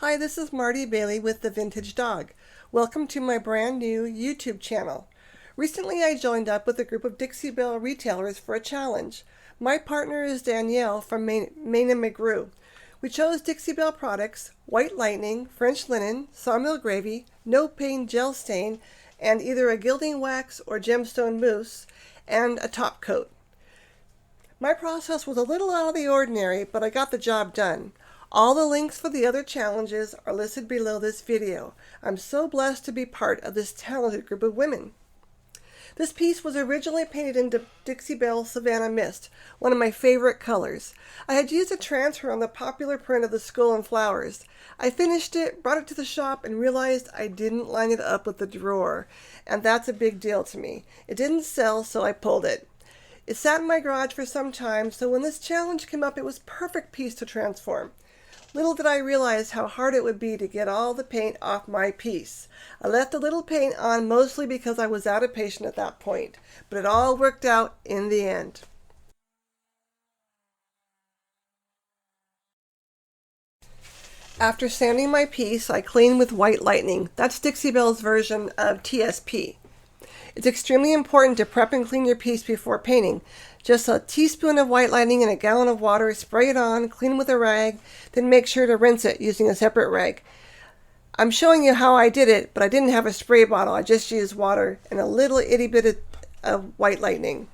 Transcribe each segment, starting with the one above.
Hi, this is Marty Bailey with The Vintage Dog. Welcome to my brand new YouTube channel. Recently I joined up with a group of Dixie Belle Retailers for a challenge. My partner is Danielle from Maine and McGrew. We chose Dixie Belle products, White Lightning, French Linen, Sawmill Gravy, No Pain Gel Stain, and either a gilding wax or gemstone mousse, and a top coat. My process was a little out of the ordinary, but I got the job done. All the links for the other challenges are listed below this video. I'm so blessed to be part of this talented group of women. This piece was originally painted in Dixie Belle Savannah Mist, one of my favorite colors. I had used a transfer on the popular print of the skull and flowers. I finished it, brought it to the shop, and realized I didn't line it up with the drawer, and that's a big deal to me. It didn't sell, so I pulled it. It sat in my garage for some time, so when this challenge came up, it was a perfect piece to transform. Little did I realize how hard it would be to get all the paint off my piece. I left a little paint on mostly because I was out of patience at that point, but it all worked out in the end. After sanding my piece, I cleaned with White Lightning. That's Dixie Belle's version of TSP. It's extremely important to prep and clean your piece before painting. Just a teaspoon of White Lightning in a gallon of water, spray it on, clean with a rag, then make sure to rinse it using a separate rag. I'm showing you how I did it, but I didn't have a spray bottle. I just used water and a little itty bit of White Lightning.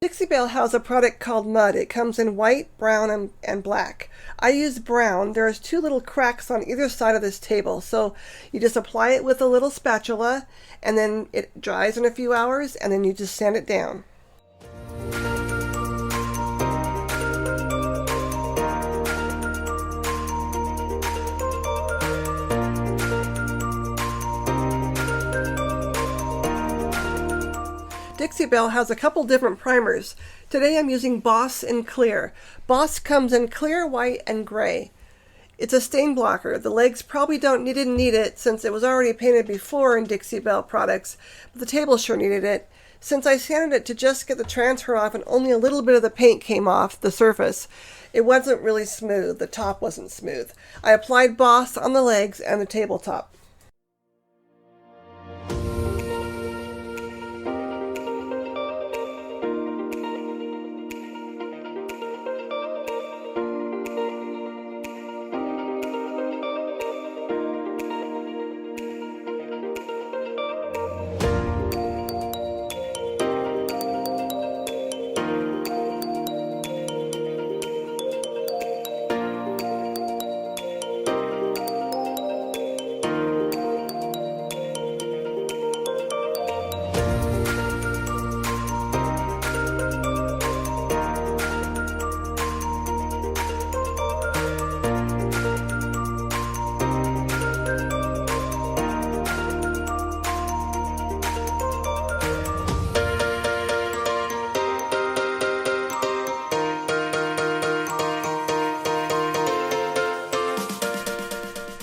Dixie Belle has a product called Mud. It comes in white, brown, and black. I use brown. There's two little cracks on either side of this table. So you just apply it with a little spatula and then it dries in a few hours and then you just sand it down. Dixie Belle has a couple different primers. Today I'm using Boss in Clear. Boss comes in clear, white, and gray. It's a stain blocker. The legs probably didn't need it since it was already painted before in Dixie Belle products, but the table sure needed it. Since I sanded it to just get the transfer off and only a little bit of the paint came off the surface, it wasn't really smooth. The top wasn't smooth. I applied Boss on the legs and the tabletop.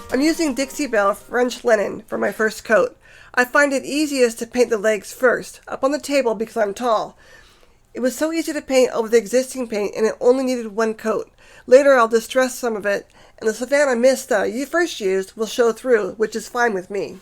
I'm using Dixie Belle French linen for my first coat. I find it easiest to paint the legs first, up on the table because I'm tall. It was so easy to paint over the existing paint and it only needed one coat. Later I'll distress some of it, and the Savannah mist you first used will show through, which is fine with me.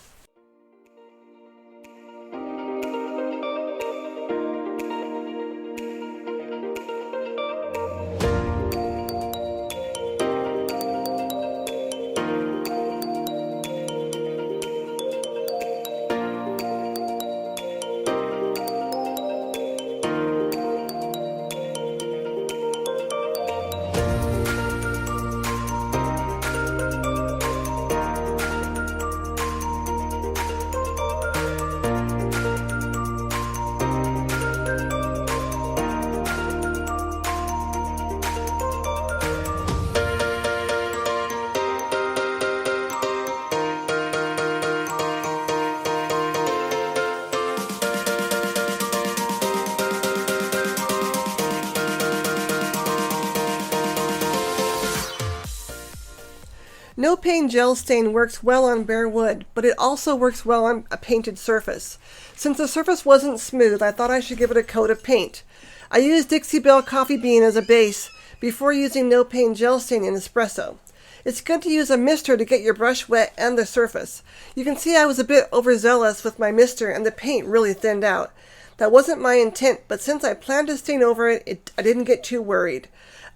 No paint gel stain works well on bare wood, but it also works well on a painted surface. Since the surface wasn't smooth, I thought I should give it a coat of paint. I used Dixie Belle Coffee Bean as a base before using no paint gel stain in espresso. It's good to use a mister to get your brush wet and the surface. You can see I was a bit overzealous with my mister and the paint really thinned out. That wasn't my intent, but since I planned to stain over it, I didn't get too worried.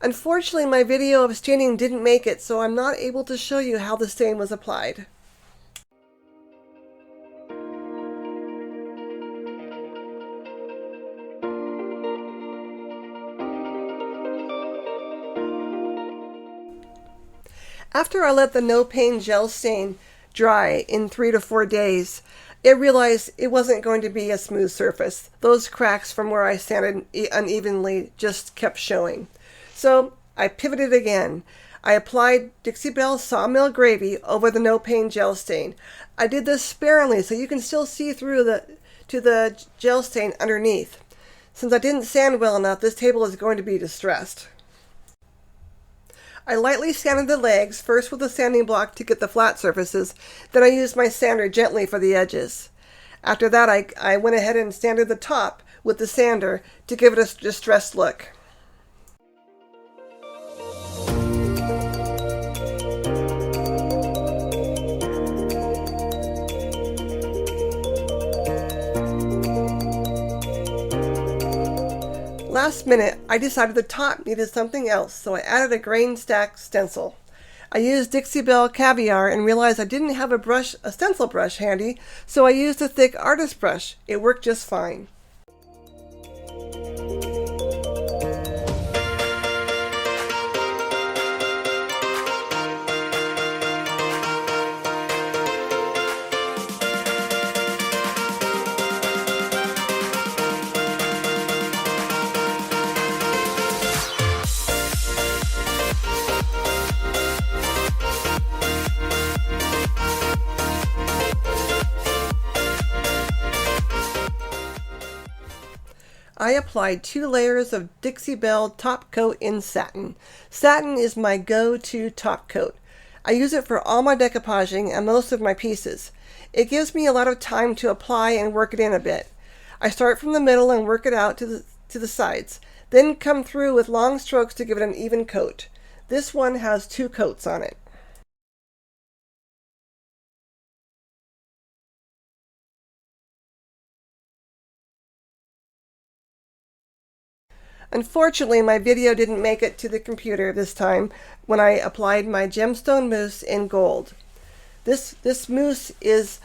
Unfortunately, my video of staining didn't make it, so I'm not able to show you how the stain was applied. After I let the no paint gel stain dry in 3 to 4 days, I realized it wasn't going to be a smooth surface. Those cracks from where I sanded unevenly just kept showing. So I pivoted again. I applied Dixie Belle Sawmill Gravy over the no paint gel stain. I did this sparingly so you can still see through to the gel stain underneath. Since I didn't sand well enough, this table is going to be distressed. I lightly sanded the legs, first with a sanding block to get the flat surfaces, then I used my sander gently for the edges. After that, I went ahead and sanded the top with the sander to give it a distressed look. Last minute, I decided the top needed something else, so I added a grain stack stencil. I used Dixie Belle Caviar and realized I didn't have a stencil brush handy, so I used a thick artist brush. It worked just fine. I applied 2 layers of Dixie Belle top coat in satin. Satin is my go-to top coat. I use it for all my decoupaging and most of my pieces. It gives me a lot of time to apply and work it in a bit. I start from the middle and work it out to the sides, then come through with long strokes to give it an even coat. This one has 2 coats on it. Unfortunately, my video didn't make it to the computer this time when I applied my gemstone mousse in gold. This mousse is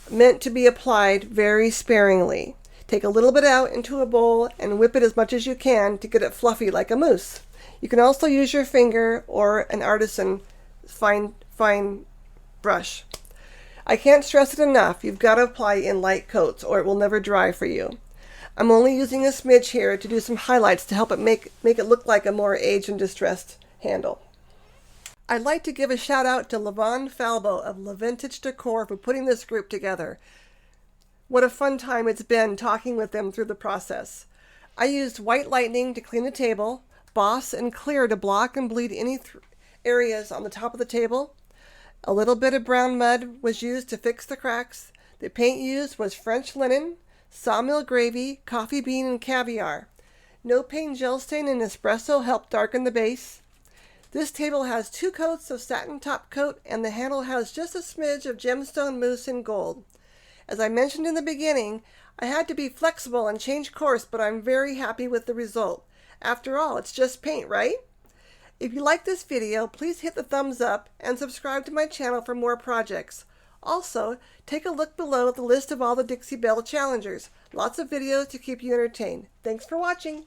meant to be applied very sparingly. Take a little bit out into a bowl and whip it as much as you can to get it fluffy like a mousse. You can also use your finger or an artisan fine brush. I can't stress it enough, you've got to apply in light coats or it will never dry for you. I'm only using a smidge here to do some highlights to help it make it look like a more aged and distressed handle. I'd like to give a shout out to Levon Falbo of Le Vintage Decor for putting this group together. What a fun time it's been talking with them through the process. I used White Lightning to clean the table, Boss and Clear to block and bleed any areas on the top of the table, A little bit of brown mud was used to fix the cracks. The paint used was French linen, sawmill gravy, coffee bean, and caviar. No paint gel stain and espresso helped darken the base. This table has 2 coats of satin top coat, and the handle has just a smidge of gemstone mousse in gold. As I mentioned in the beginning, I had to be flexible and change course, but I'm very happy with the result. After all, it's just paint, right? If you like this video, please hit the thumbs up and subscribe to my channel for more projects. Also, take a look below at the list of all the Dixie Belle challengers. Lots of videos to keep you entertained. Thanks for watching.